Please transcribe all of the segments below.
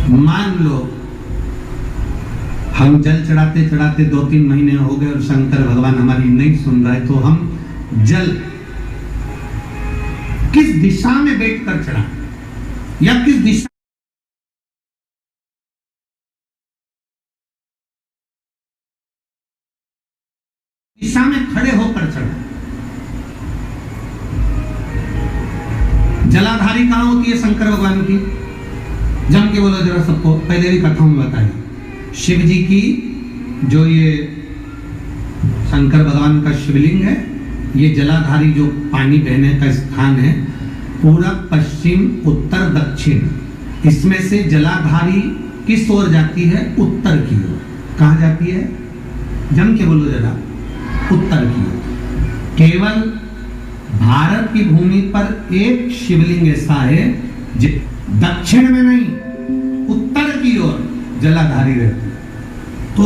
मान लो हम जल चढ़ाते चढ़ाते 2-3 महीने हो गए और शंकर भगवान हमारी नहीं सुन रहे, तो हम जल किस दिशा में बैठकर चढ़ा या किस दिशा में खड़े होकर चढ़ा? जलाधारी कहां होती है शंकर भगवान की? जम के बोलो जरा सबको, पहले भी कथा में बताया। शिव जी की जो ये शंकर भगवान का शिवलिंग है, ये जलाधारी जो पानी बहने का स्थान है, पूरब पश्चिम उत्तर दक्षिण, इसमें से जलाधारी किस ओर जाती है? उत्तर की ओर। कहां जाती है? जम के बोलो जरा, उत्तर की ओर। केवल भारत की भूमि पर एक शिवलिंग ऐसा है जो दक्षिण में नहीं, उत्तर की ओर जलाधारी रहती है। तो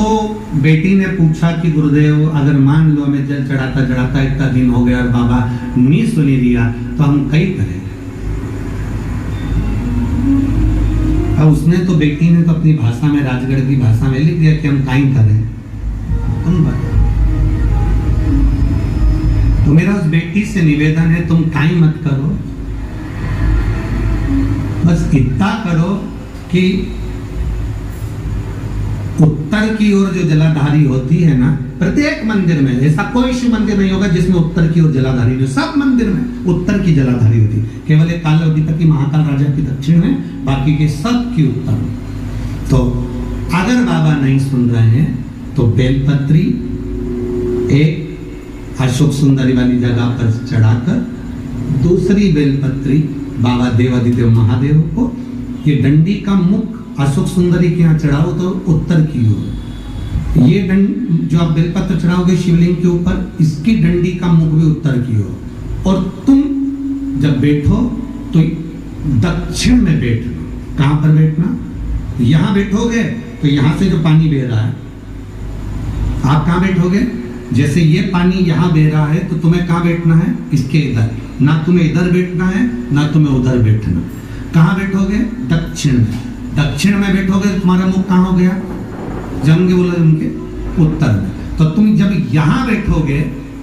बेटी ने पूछा कि गुरुदेव, अगर मान लो हमें जल चढ़ाता चढ़ाता इतना दिन हो गया और बाबा नहीं सुनी दिया, तो हम कई करें? अब उसने तो, बेटी ने तो अपनी भाषा में, राजगढ़ की भाषा में लिख दिया कि हम काई करें। तुम बताओ। तो मेरा उस बेटी से निवेदन है, तुम काई मत करो, बस इतना करो कि उत्तर की ओर जो जलाधारी होती है ना, प्रत्येक मंदिर में, ऐसा कोई शिव मंदिर नहीं होगा जिसमें उत्तर की ओर जलाधारी नहीं, सब मंदिर में उत्तर की जलाधारी होती है। केवल एक कालावती की महाकाल राजा की दक्षिण में, बाकी के सब की उत्तर में। तो अगर बाबा नहीं सुन रहे हैं तो बेलपत्री एक अशोक सुंदरी वाली जगह पर चढ़ाकर, दूसरी बेलपत्री बाबा देवादिदेव महादेव को, ये डंडी का मुख अशोक सुंदरी के यहाँ चढ़ाओ तो उत्तर की ओर। ये जो आप बेलपत्र चढ़ाओगे शिवलिंग के ऊपर, इसकी डंडी का मुख भी उत्तर की ओर। और तुम जब बैठो तो दक्षिण में बैठना। कहां पर बैठना? यहां बैठोगे तो यहां से जो पानी बह रहा है, आप कहां बैठोगे? जैसे ये पानी यहां बह रहा है तो तुम्हें कहां बैठना है? इसके इधर। ना तुम्हें इधर बैठना है, ना तुम्हें उधर बैठना। कहां बैठोगे? दक्षिण में। दक्षिण में बैठोगे तो तुम्हारा मुख कहां हो गया? जमगे बोलो, जमगे उत्तर में। तो तुम जब यहां बैठोगे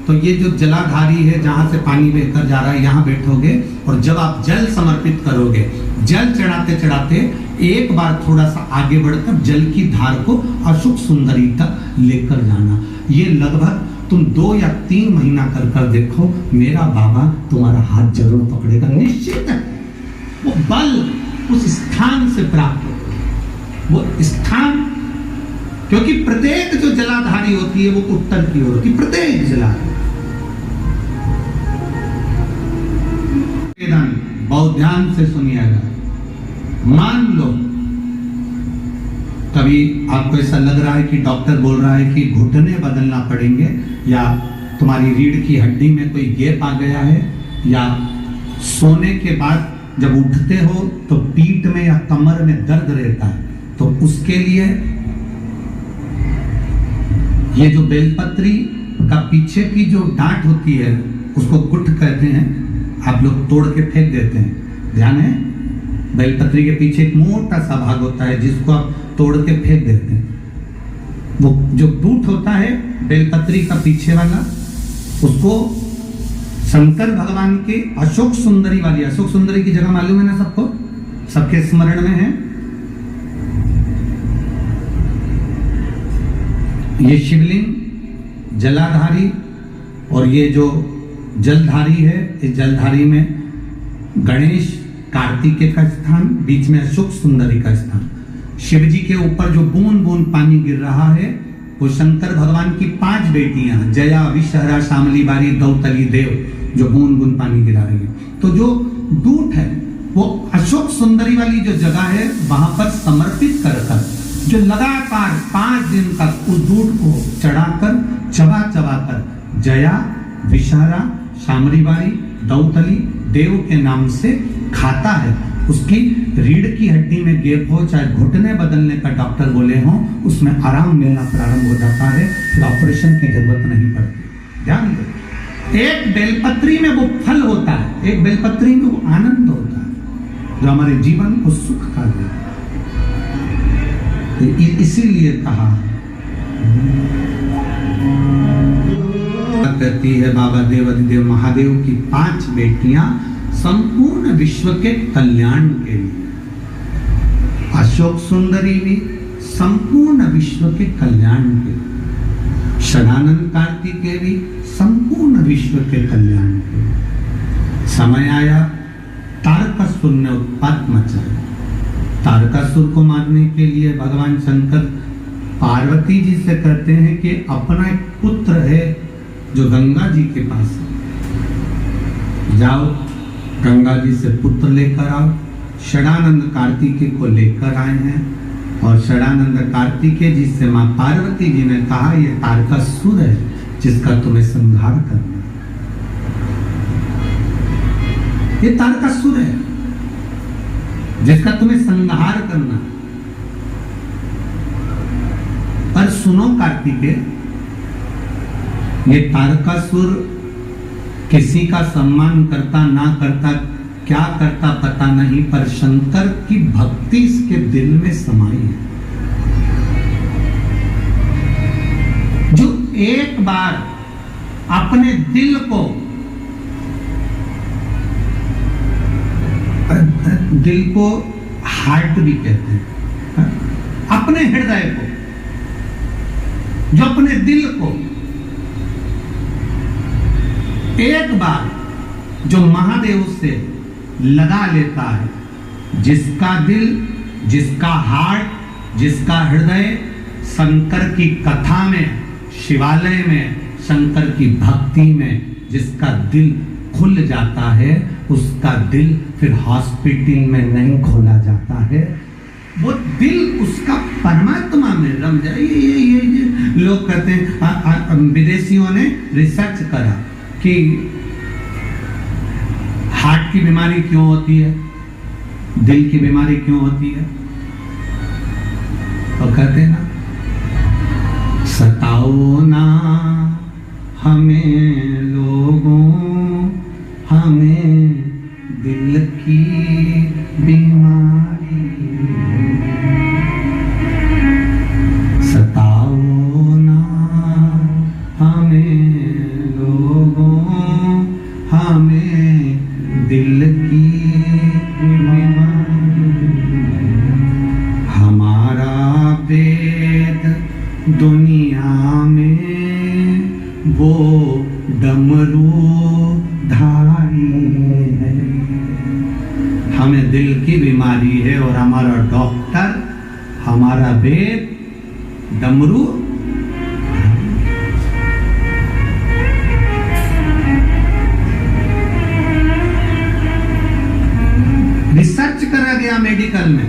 तो ये जो जलाधारी है जहां से पानी बहकर जा रहा है, यहां बैठोगे। और जब आप जल समर्पित करोगे, जल चढ़ाते चढ़ाते एक बार थोड़ा सा आगे बढ़कर जल की धार को अशोक सुंदरी तक लेकर जाना। ये लगभग तुम 2 या 3 महीना कर कर देखो, मेरा बाबा तुम्हारा हाथ जरूर पकड़ेगा, निश्चित है। वो बल उस स्थान से प्राप्त होता, वो स्थान, क्योंकि प्रत्येक जो जलाधारी होती है वो उत्तर की ओर होती है, प्रत्येक जलाधारी। बहुत ध्यान से सुनिएगा। मान लो कभी आपको ऐसा लग रहा है कि डॉक्टर बोल रहा है कि घुटने बदलना पड़ेंगे, या तुम्हारी रीढ़ की हड्डी में कोई गैप आ गया है, या सोने के बाद जब उठते हो तो पीठ में या कमर में दर्द रहता है, तो उसके लिए ये जो बेलपत्री का पीछे की जो डांट होती है उसको गुठ कहते हैं, आप लोग तोड़ के फेंक देते हैं, ध्यान है? बेलपत्री के पीछे एक मोटा सा भाग होता है जिसको आप तोड़ के फेंक देते हैं। वो जो डूट होता है बेलपत्री का पीछे वाला, उसको शंकर भगवान के अशोक सुंदरी वाली, अशोक सुंदरी की जगह मालूम है ना सबको, सबके स्मरण में है। ये शिवलिंग जलाधारी और ये जो जलधारी है, इस जलधारी में गणेश कार्तिकेय का स्थान, बीच में अशोक सुंदरी का स्थान। शिव जी के ऊपर जो बूंद बूंद पानी गिर रहा है वो शंकर भगवान की 5 बेटियां, जया, विषहरा, शामली, बारी, दौतली, देव, जो बूंद बूंद पानी गिरा रही है। तो जो दूत है वो अशोक सुंदरी वाली जो जगह है वहां पर समर्पित कर जो लगातार 5 दिन तक उस दूध को चढ़ाकर चबा चबा कर जया, विषहरा, शामरीबारी, दौतली, देव के नाम से खाता है, उसकी रीढ़ की हड्डी में गैप हो, चाहे घुटने बदलने का डॉक्टर बोले हो, उसमें आराम मिलना प्रारंभ हो जाता है, फिर ऑपरेशन की जरूरत नहीं पड़ती। ध्यान दो, एक बेलपत्री में वो फल होता है, एक बेलपत्री में वो आनंद होता है जो हमारे जीवन को सुख का देता है। इसीलिए कहा, कहती है बाबा देवाधिदेव महादेव की 5 बेटियां संपूर्ण विश्व के कल्याण के लिए। अशोक सुंदरी भी संपूर्ण विश्व के कल्याण के लिए, षडानंद कार्तिकेय भी संपूर्ण विश्व के कल्याण के लिए। समय आया, तारकासुर ने उत्पात मचाया। तारकासुर को मारने के लिए भगवान शंकर पार्वती जी से कहते हैं कि अपना एक पुत्र है जो गंगा जी के पास है, जाओ गंगा जी से पुत्र लेकर आओ। षडानंद कार्तिकेय को लेकर आए हैं और षडानंद कार्तिकेय जी से मां पार्वती जी ने कहा, यह तारकासुर है जिसका तुम्हें संहार करना। ये तारकासुर है जिसका तुम्हें संहार करना। पर सुनो कार्तिकेय, ये तारकासुर किसी का सम्मान करता ना करता, क्या करता पता नहीं, पर शंकर की भक्ति इसके दिल में समाई है। जो एक बार अपने दिल को, दिल को हार्ट भी कहते हैं, अपने हृदय को, जो अपने दिल को एक बार जो महादेव से लगा लेता है, जिसका दिल, जिसका हार्ट, जिसका हृदय शंकर की कथा में, शिवालय में, शंकर की भक्ति में जिसका दिल खुल जाता है, उसका दिल फिर हॉस्पिटल में नहीं खोला जाता है। वो दिल उसका परमात्मा में रम जाए। ये लोग कहते हैं, विदेशियों ने रिसर्च करा कि हार्ट की बीमारी क्यों होती है, दिल की बीमारी क्यों होती है, तो कहते हैं ना, सताओ ना हमें लोगों, हमें दिल की बीमारी, सताओ ना हमें लोगों, हमें दिल की बीमारी। हमारा वेद दुनिया में वो डमरू धारी है। हमें दिल की बीमारी है और हमारा डॉक्टर, हमारा वेद डमरू। रिसर्च करा गया मेडिकल में,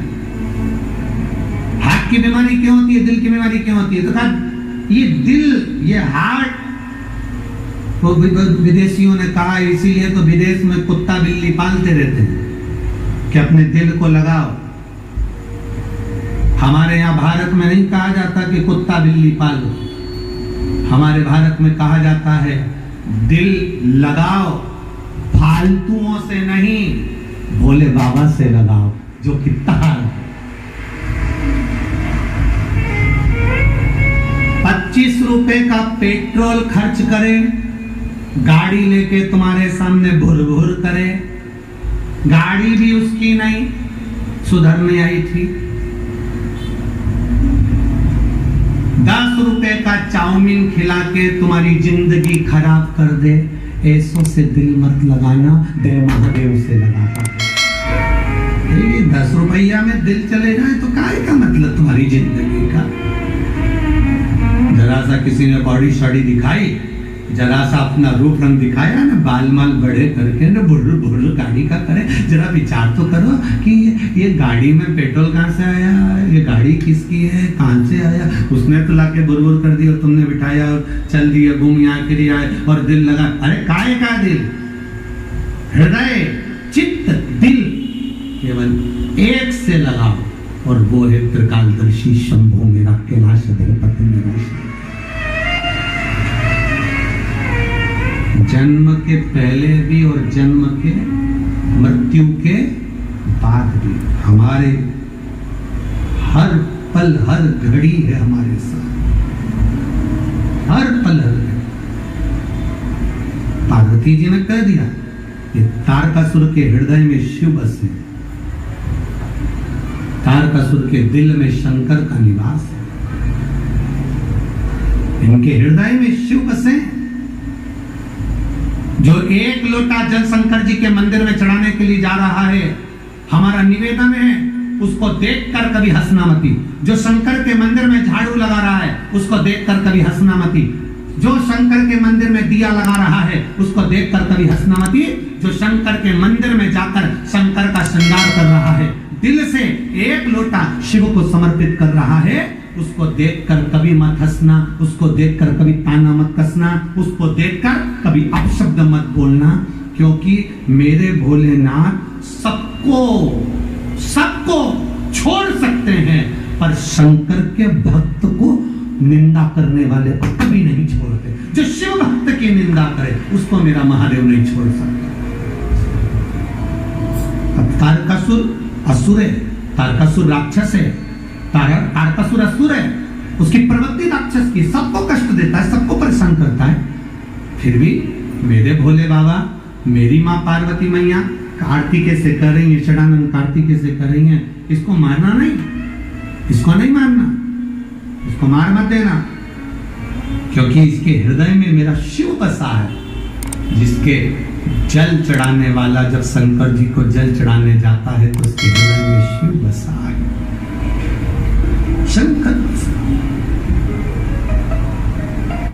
हार्ट की बीमारी क्यों होती है, दिल की बीमारी क्यों होती है, तो कहा ये दिल, ये हार्ट, तो विदेशियों ने कहा इसीलिए तो विदेश में कुत्ता बिल्ली पालते रहते हैं कि अपने दिल को लगाओ। हमारे यहाँ भारत में नहीं कहा जाता कि कुत्ता बिल्ली पालो, हमारे भारत में कहा जाता है दिल लगाओ, फालतुओं से नहीं, भोले बाबा से लगाओ जो कि तार है। 25 रुपए का पेट्रोल खर्च करे, गाड़ी लेके तुम्हारे सामने भुर भुर करे, गाड़ी भी उसकी नहीं, सुधरने आई थी। 10 रुपए का चाउमीन खिला के तुम्हारी जिंदगी खराब कर दे, ऐसों से दिल मत लगाना, देव महादेव से लगाता है। 10 रुपया में दिल चले जाए तो काय का मतलब तुम्हारी जिंदगी का। जरा सा किसी ने बॉडी शॉडी दिखाई, जरा सा अपना रूप रंग दिखाया ना, बाल माल बड़े करके ना बुर्र बुर्र गाड़ी का करे, जरा विचार तो करो कि ये गाड़ी में पेट्रोल कहाँ से आया, ये गाड़ी किसकी है, कहाँ से आया। उसने तो लाके बुर कर दी और तुमने बिठाया और चल दिया, घूम यहाँ फिर आए और दिल लगा। अरे काय का दिल, हृदय, चित्त, दिल केवल एक से लगाओ और वो है त्रिकालदर्शी शंभु मेरा कैलाश अधिपति मेरा। जन्म के पहले भी और जन्म के मृत्यु के बाद भी हमारे हर पल हर घड़ी है हमारे साथ, हर पल हर घड़ी। पार्वती जी ने कह दिया कि तारकासुर के हृदय में शिव बसे, तारकासुर के दिल में शंकर का निवास है, इनके हृदय में शिव बसे। जो एक लोटा जल शंकर जी के मंदिर में चढ़ाने के लिए जा रहा है, हमारा निवेदन है उसको देखकर कभी हंसना मती। जो शंकर के मंदिर में झाड़ू लगा रहा है उसको देखकर कभी हंसना मती। जो शंकर के मंदिर में दिया लगा रहा है उसको देखकर कभी हंसना मती। जो शंकर के मंदिर में जाकर शंकर का श्रृंगार कर रहा है, दिल से एक लोटा शिव को समर्पित कर रहा है, उसको देखकर कभी मत हंसना, उसको देखकर कभी ताना मत कसना, उसको देखकर कभी अपशब्द मत बोलना, क्योंकि मेरे भोलेनाथ सबको सबको छोड़ सकते हैं, पर शंकर के भक्त को निंदा करने वाले को कभी नहीं छोड़ते। जो शिव भक्त की निंदा करे उसको मेरा महादेव नहीं छोड़ सकता। अब तारकासुर असुर है, तारकासुर राक्षस है, तारकासुर असुर है, उसकी प्रवृत्ति राक्षस की, सबको कष्ट देता है, सबको परेशान करता है। फिर भी मेरे भोले बाबा, मेरी माँ पार्वती मैया आरती कैसे कर रही है, षडानंद आरती कैसे कर रही है, इसको मारना नहीं, इसको नहीं मारना, इसको मार मत देना, क्योंकि इसके हृदय में मेरा शिव बसा है। जिसके जल चढ़ाने वाला जब शंकर जी को जल चढ़ाने जाता है तो उसके हृदय में शिव बसा है, शंकर बसा।